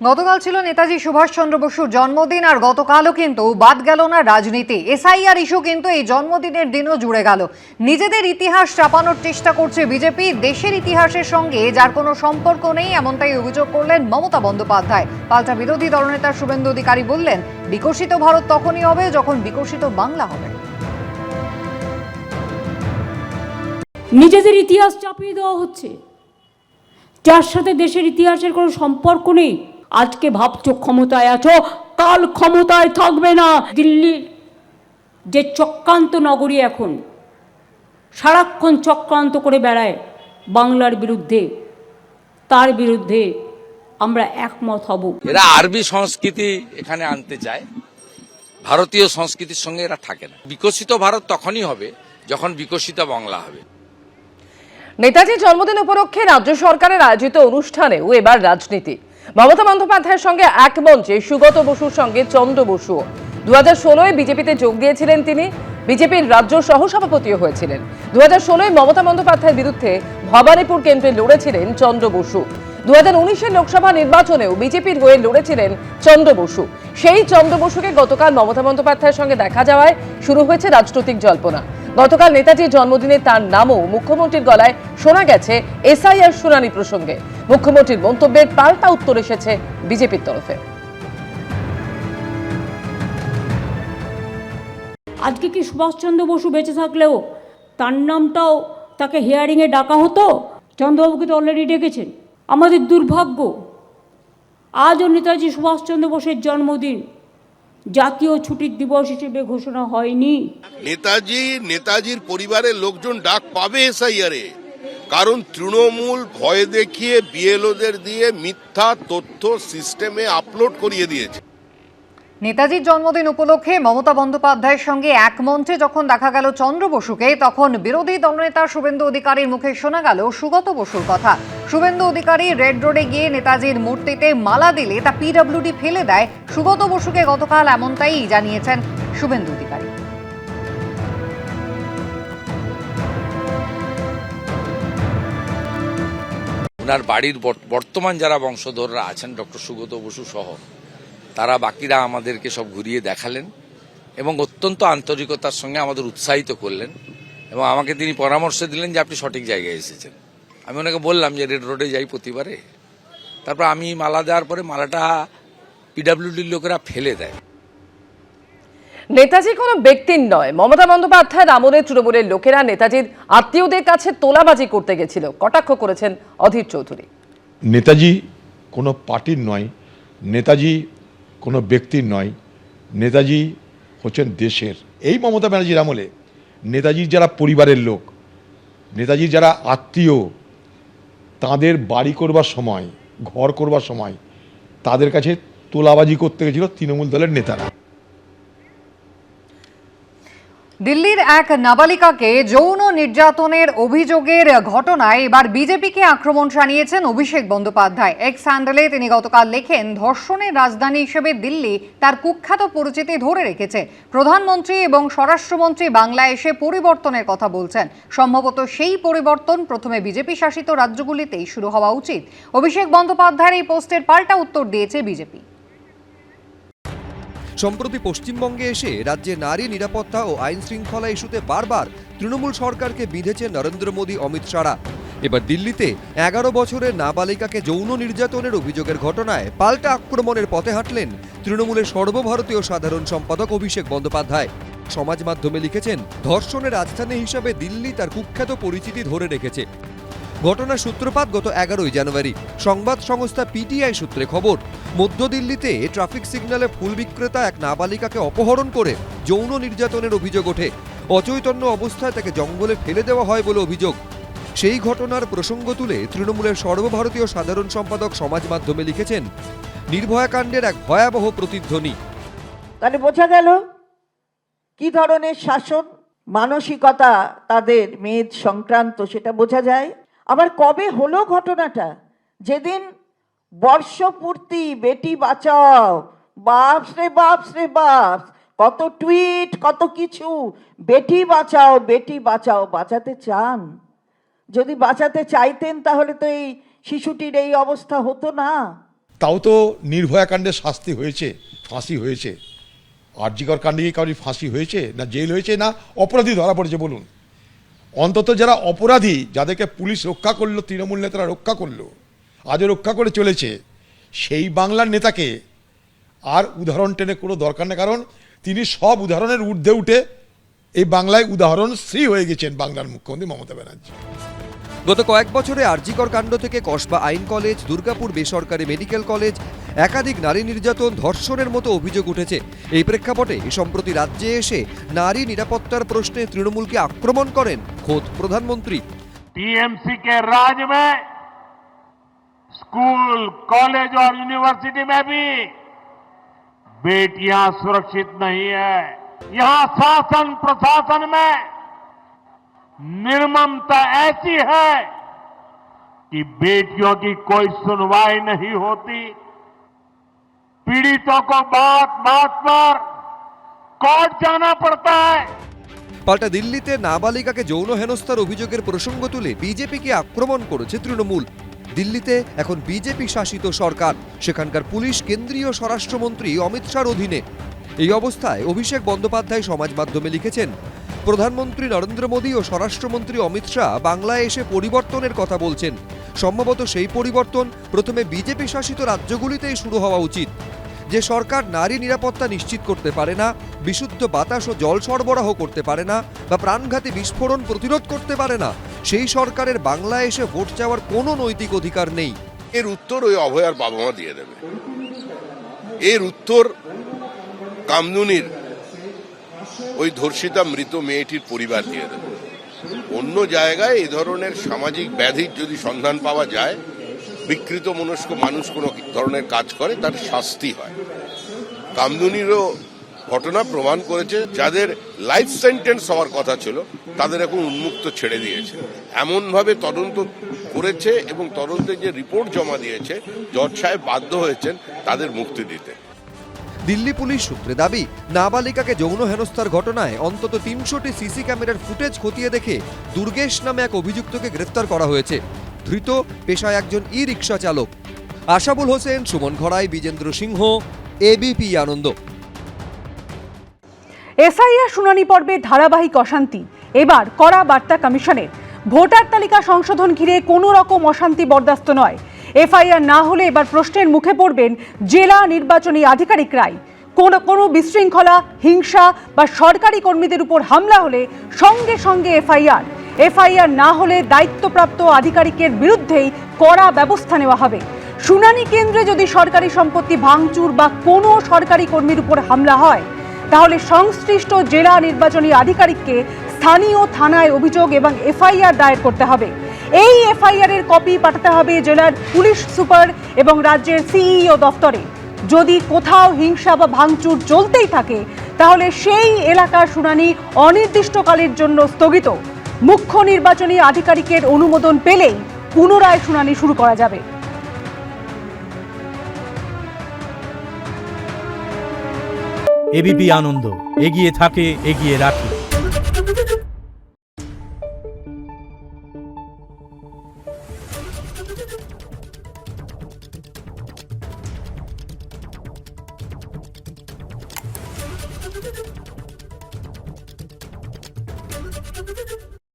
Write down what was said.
গতকাল ছিল নেতাজি সুভাষচন্দ্র বসুর জন্মদিন, আর গতকালও কিন্তু বাদ গেল না রাজনীতি। এসআইআর ইস্যু কিন্তু এই জন্মদিনের দিনও জুড়ে গেল। নিজেদের ইতিহাস চাপানোর চেষ্টা করছে বিজেপি। দেশের ইতিহাসের সঙ্গে যার কোনো সম্পর্ক নেই, এমনটাই অভিযোগ করলেন মমতা বন্দ্যোপাধ্যায়। পাল্টা বিরোধী দলনেতা শুভেন্দু অধিকারী বললেন, বিকশিত ভারত তখনই হবে যখন বিকশিত বাংলা হবে। নিজেদের ইতিহাস চাপিয়ে দেওয়া হচ্ছে, যার সাথে দেশের ইতিহাসের কোনো সম্পর্ক নেই। আজকে ভাবছো ক্ষমতায় আছো, কাল ক্ষমতায় থাকবে না। দিল্লির যে চক্রান্ত নগরী এখন সারাক্ষণ চক্রান্ত করে বেড়ায় বাংলার বিরুদ্ধে, তার বিরুদ্ধে আমরা একমত হব। এরা আরবি সংস্কৃতি এখানে আনতে চায়, ভারতীয় সংস্কৃতির সঙ্গে এরা থাকে না। বিকশিত ভারত তখনই হবে যখন বিকশিত বাংলা হবে। নেতাজির জন্মদিন উপলক্ষে রাজ্য সরকারের আয়োজিত অনুষ্ঠানেও এবার রাজনীতি। মমতা বন্দ্যোপাধ্যায়ের সঙ্গে এক মঞ্চে সুগত বসুর সঙ্গে চন্দ্র বসু। 2016-এ বিজেপিতে যোগ দিয়েছিলেন তিনি, বিজেপির রাজ্য সহসভাপতিও হয়েছিলেন। 2016-এ মমতা বন্দ্যোপাধ্যায়ের বিরুদ্ধে ভবানীপুর কেন্দ্রে লড়েছিলেন চন্দ্র বসু। 2019-এর লোকসভা নির্বাচনেও বিজেপির হয়ে লড়েছিলেন চন্দ্র বসু। সেই চন্দ্র বসুকে গতকাল মমতা বন্দ্যোপাধ্যায়ের সঙ্গে দেখা যাওয়ায় শুরু হয়েছে রাজনৈতিক জল্পনা। গতকাল নেতাজির জন্মদিনে তার নামও মুখ্যমন্ত্রীর গলায় শোনা গেছে এসআইআর শুনানি প্রসঙ্গে। মুখ্যমন্ত্রীর মন্তব্যের পাল্টা উত্তর এসেছে বিজেপির তরফে। আজকে কি সুভাষচন্দ্র বসু বেঁচে থাকলেও তার নামটাও তাকে হিয়ারিংয়ে ডাকা হতো? চন্দ্রবাবুকে তো অলরেডি ডেকেছেন। আমাদের দুর্ভাগ্য, আজও নেতাজি সুভাষচন্দ্র বসুর জন্মদিন জাতীয় ছুটির দিবস হিসেবে ঘোষণা হয়নি। নেতাজির পরিবারের লোকজন ডাক পাবে এসআইআরে, কারণ তৃণমূল ভয় দেখিয়ে বিএলওদের দিয়ে মিথ্যা তথ্য সিস্টেমে আপলোড করিয়ে দিয়েছে। নেতাজির জন্মদিন উপলক্ষে মমতা বন্দ্যোপাধ্যায়ের সঙ্গে এক মঞ্চে যখন দেখা গেল চন্দ্র বসুকে, তখন বিরোধী দলনেতা শুভেন্দু অধিকারীর মুখে শোনা গেল সুগত বসুর কথা। শুভেন্দু অধিকারী রেড রোডে গিয়ে নেতাজির মূর্তিতে মালা দিলে তা পিডব্লিউডি ফেলে দেয়। সুগত বসুকে গতকাল এমনটাই জানিয়েছেন শুভেন্দু অধিকারী। ওনার বাড়ির বর্তমান যারা বংশধররা আছেন, ডক্টর সুগত বসু সহ, তারা বাকিরা আমাদেরকে সব ঘুরিয়ে দেখালেন এবং অত্যন্ত আন্তরিকতার সঙ্গে আমাদের উৎসাহিত করলেন এবং আমাকে তিনি পরামর্শ দিলেন যে আপনি সঠিক জায়গায় এসেছেন। আমি ওনাকে বললাম যে রেড রোডে যাই প্রতিবারে। তারপর আমি মালা দেওয়ার পরে মালাটা পিডব্লিউডির লোকেরা ফেলে দেয়। নেতাজি কোনো ব্যক্তির নয়। মমতা বন্দ্যোপাধ্যায়ের আমলে তৃণমূলের লোকেরা নেতাজির আত্মীয়দের কাছে তোলাবাজি করতে গেছিল, কটাক্ষ করেছেন অধীর চৌধুরী। নেতাজি কোনো পার্টির নয়, নেতাজি কোনো ব্যক্তির নয়, নেতাজি হচ্ছেন দেশের। এই মমতা ব্যানার্জির আমলে নেতাজির যারা পরিবারের লোক, নেতাজির যারা আত্মীয়, তাদের বাড়ি করবার সময়, ঘর করবার সময় তাদের কাছে তোলাবাজি করতে গেছিল তৃণমূল দলের নেতারা। দিল্লির এক নাবালিকাকে যৌন নির্যাতনের অভিযোগের ঘটনায় এবার বিজেপিকে আক্রমণ শানিয়েছেন অভিষেক বন্দ্যোপাধ্যায়। এক্স হ্যান্ডেলে তিনি গতকাল লেখেন, ধর্ষণের রাজধানী হিসেবে দিল্লি তার কুখ্যাত পরিচিতি ধরে রেখেছে। প্রধানমন্ত্রী এবং স্বরাষ্ট্রমন্ত্রী বাংলায় এসে পরিবর্তনের কথা বলছেন। সম্ভবত সেই পরিবর্তন প্রথমে বিজেপি শাসিত রাজ্যগুলিতেই শুরু হওয়া উচিত। অভিষেক বন্দ্যোপাধ্যায়ের এই পোস্টের পাল্টা উত্তর দিয়েছে বিজেপি। সম্প্রতি পশ্চিমবঙ্গে এসে রাজ্যে নারী নিরাপত্তা ও আইন শৃঙ্খলা ইস্যুতে বারবার তৃণমূল সরকারকে বিঁধেছে নরেন্দ্র মোদী, অমিত শাহ। এবার দিল্লিতে 11 বছরের নাবালিকাকে যৌন নির্যাতনের অভিযোগের ঘটনায় পাল্টা আক্রমণের পথে হাঁটলেন তৃণমূলের সর্বভারতীয় সাধারণ সম্পাদক অভিষেক বন্দ্যোপাধ্যায়। সমাজ মাধ্যমে লিখেছেন, ধর্ষণের রাজধানী হিসাবে দিল্লি তার কুখ্যাত পরিচিতি ধরে রেখেছে। ঘটনার সূত্রপাত গত 11 জানুয়ারি। সংবাদ সংস্থা পিটিআই সূত্রে খবর, মধ্য দিল্লিতে ট্রাফিক সিগন্যালে ফুল বিক্রেতা এক নাবালিকাকে অপহরণ করে যৌন নির্যাতনের অভিযোগ ওঠে। অচৈতন্য অবস্থায় তাকে জঙ্গলে ফেলে দেওয়া হয় বলে অভিযোগ। সেই ঘটনার প্রসঙ্গ তুলে তৃণমূলের সর্বভারতীয় সাধারণ সম্পাদক সমাজ মাধ্যমে লিখেছেন, নির্ভয়া কাণ্ডের এক ভয়াবহ প্রতিধ্বনি। তাহলে বোঝা গেল কি ধরনের শাসন মানসিকতা তাদের মেদ সংক্রান্ত, সেটা বোঝা যায়। আবার কবে হলো ঘটনাটা? যেদিন বর্ষপূর্তি বেটি বাঁচাও, বাপস রে বাপস রে বাপস, কত টুইট, কত কিছু, বেটি বাঁচাও বেটি বাঁচাও। বাঁচাতে চান? যদি বাঁচাতে চাইতেন তাহলে তো এই শিশুটির এই অবস্থা হতো না। তাও তো নির্ভয়া কাণ্ডে শাস্তি হয়েছে, ফাঁসি হয়েছে। আরজিকর কাণ্ডে কি কারোর ফাঁসি হয়েছে, না জেল হয়েছে, না অপরাধী ধরা পড়েছে বলুন? অন্তত যারা অপরাধী, যাদেরকে পুলিশ রক্ষা করলো, তৃণমূল নেতারা রক্ষা করলো, আজও রক্ষা করে চলেছে, সেই বাংলার নেতাকে আর উদাহরণ টেনে কোনো দরকার নেই। কারণ তিনি সব উদাহরণের ঊর্ধ্বে উঠে এই বাংলায় উদাহরণ শ্রী হয়ে গেছেন বাংলার মুখ্যমন্ত্রী মমতা ব্যানার্জি। গত কয়েক বছরে আরজিকর কাণ্ড থেকে কসবা আইন কলেজ, দুর্গাপুর বেসরকারি মেডিকেল কলেজ, একাধিক নারী নির্যাতন, ধর্ষণের মতো অভিযোগ উঠেছে। এই প্রেক্ষাপটে সম্প্রতি রাজ্যে এসে নারী নিরাপত্তার প্রশ্নে তৃণমূলকে আক্রমণ করেন খোদ প্রধানমন্ত্রী। टीएमसी के राज में स्कूल, कॉलेज और यूनिवर्सिटी में भी बेटियां सुरक्षित नहीं है। यहां शासन प्रशासन में निर्ममता ऐसी है कि बेटियों की कोई सुनवाई नहीं होती। पीड़ितों को बात बात पर कोर्ट जाना पड़ता है। পাল্টা দিল্লিতে নাবালিকাকে যৌন হেনস্থার অভিযোগের প্রসঙ্গ তুলে বিজেপিকে আক্রমণ করেছে তৃণমূল। দিল্লিতে এখন বিজেপি শাসিত সরকার, সেখানকার পুলিশ কেন্দ্রীয় স্বরাষ্ট্রমন্ত্রী অমিত শাহর অধীনে। এই অবস্থায় অভিষেক বন্দ্যোপাধ্যায় সমাজ মাধ্যমে লিখেছেন, প্রধানমন্ত্রী নরেন্দ্র মোদী ও স্বরাষ্ট্রমন্ত্রী অমিত শাহ বাংলায় এসে পরিবর্তনের কথা বলছেন। সম্ভবত সেই পরিবর্তন প্রথমে বিজেপি শাসিত রাজ্যগুলিতেই শুরু হওয়া উচিত। যে সরকার নারী নিরাপত্তা নিশ্চিত করতে পারে না, বিশুদ্ধ বাতাস ও জল সরবরাহ করতে পারে না, বা প্রাণঘাতী বিস্ফোরণ প্রতিরোধ করতে পারে না, সেই সরকারের বাংলায় এসে ভোট চাওয়ার কোনো নৈতিক অধিকার নেই। এর উত্তর ওই অভয়ার বাবা মা দিয়ে দেবে। এর উত্তর কামদুনির ওই ধর্ষিতা মৃত মেয়েটির পরিবার দিয়ে দেবে। অন্য জায়গায় এই ধরনের সামাজিক ব্যাধির যদি সন্ধান পাওয়া যায়, বিকৃত মনস্ক মানুষ কোনো ধরনের কাজ করে, তার শাস্তি হয়। কামদুনিরও ঘটনা প্রমাণ করেছে, যাদের লাইফ সেন্টেন্স হওয়ার কথা ছিল তাদের এখন উন্মুক্ত ছেড়ে দিয়েছে। এমনভাবে তদন্ত করেছে এবং তদন্তে যে রিপোর্ট জমা দিয়েছে, জজ সাহেব বাধ্য হয়েছেন তাদের মুক্তি দিতে। দিল্লি পুলিশ সূত্রে দাবি, নাবালিকাকে যৌন হেনস্থার ঘটনায় অন্তত ৩০০টি সিসি ক্যামেরার ফুটেজ খতিয়ে দেখে দুর্গেশ নামে এক অভিযুক্তকে গ্রেফতার করা হয়েছে। ধৃত পেশায় একজন ই রিক্সা চালক। আশাবুল হোসেন, সুমন ঘড়াই, বিজেন্দ্র সিংহ, এবিপি আনন্দ। এসআইআর শুনানি পর্বে ধারাবাহিক অশান্তি, এবার কড়া বার্তা কমিশনের। ভোটার তালিকা সংশোধন ঘিরে কোনো রকম অশান্তি বরদাস্ত নয়। এফআইআর না হলে এবার প্রশ্নের মুখে পড়বেন জেলা নির্বাচনী আধিকারিকরাই। কোনো বিশৃঙ্খলা, হিংসা বা সরকারি কর্মীদের উপর হামলা হলে সঙ্গে সঙ্গে এফআইআর না হলে দায়িত্বপ্রাপ্ত আধিকারিকের বিরুদ্ধেই কড়া ব্যবস্থা নেওয়া হবে। শুনানি কেন্দ্রে যদি সরকারি সম্পত্তি ভাঙচুর বা কোনো সরকারি কর্মীর উপর হামলা হয়, তাহলে সংশ্লিষ্ট জেলা নির্বাচনী আধিকারিককে স্থানীয় থানায় অভিযোগ এবং এফআইআর দায়ের করতে হবে। এই এফআইআর এর কপি পাঠাতে হবে জেলার পুলিশ সুপার এবং রাজ্যের সিইও দফতরে। যদি কোথাও হিংসা বা ভাঙচুর চলতেই থাকে, তাহলে সেই এলাকার শুনানি অনির্দিষ্টকালের জন্য স্থগিত। মুখ্য নির্বাচনী আধিকারিকের অনুমোদন পেলেই পুনরায় শুনানি শুরু করা যাবে। এবিপি আনন্দ, এগিয়ে থাকে, এগিয়ে রাখে।